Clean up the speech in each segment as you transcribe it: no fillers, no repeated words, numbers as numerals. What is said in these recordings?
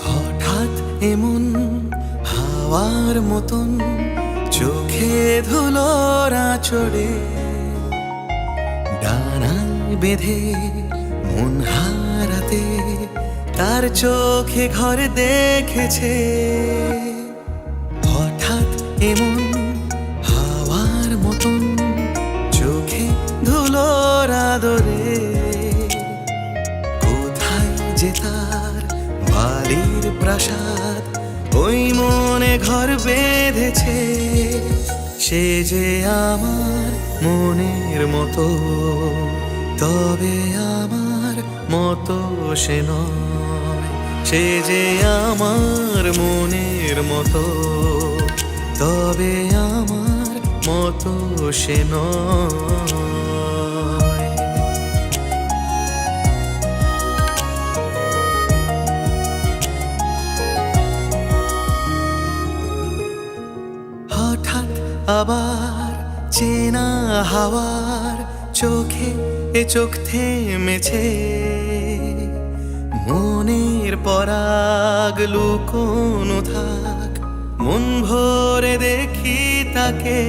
হঠাৎ এমন হাওয়ার মতন চোখে ধুলোরা চড়ে ডানায় বেঁধে মন হারাতে তার চোখে ঘর দেখেছে। হঠাৎ এমন হাওয়ার মতন চোখে ধুলোরা দরে কোথায় যে তার বালির প্রাসাদ ওই মনে ঘর বেঁধেছে। সে যে আমার মনের মতো, তবে আমার মতো সে নয়। সে যে আমার মনের মতো, তবে আমার মতো সে নয়। হঠাৎ আবার চেনা হাওয়ার চোখে এ চোখ থেমেছে। মনের পরাগ লুকোনো থাক, মন ভরে দেখি তাকে।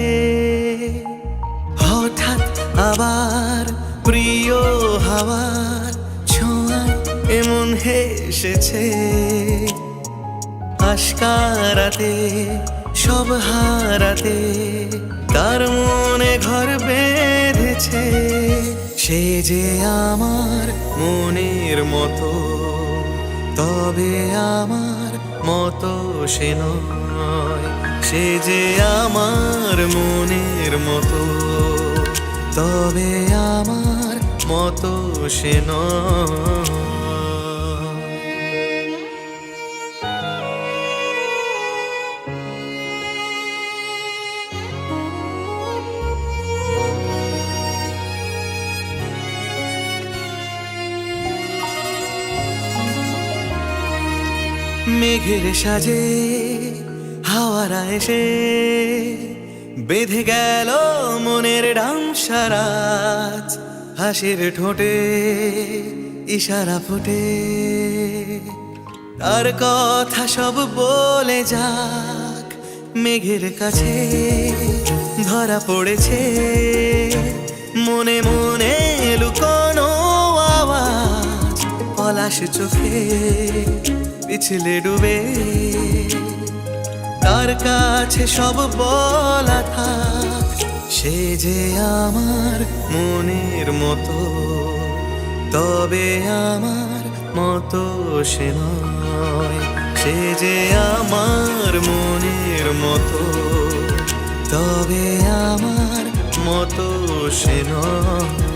হঠাৎ আবার প্রিয় হাওয়ার ছোঁয়ায় এমন হেসেছে। আশকারাতে সব হারাতে তার মনে ঘর বেঁধেছে। সে যে আমার মনের মতো, তবে আমার মতো সে নয়। সে যে আমার মনের মতো, তবে আমার মতো সে নয়। মেঘের সাজে হাওয়ারা এসে বেঁধে গেল মনের ডামসারাজ। হাসির ঠোঁটে ইশারা ফোটে, তার কথা সব বলে যাক। মেঘের কাছে ধরা পড়েছে মনে মনে লুকোনো আওয়াজ। পলাশ চোখে পিছলে ডুবে তার কাছে সব বলা থাক। সে যে আমার মনের মতো, তবে আমার মতো সে নয়। সে যে আমার মনের মতো, তবে আমার মতো সে নয়।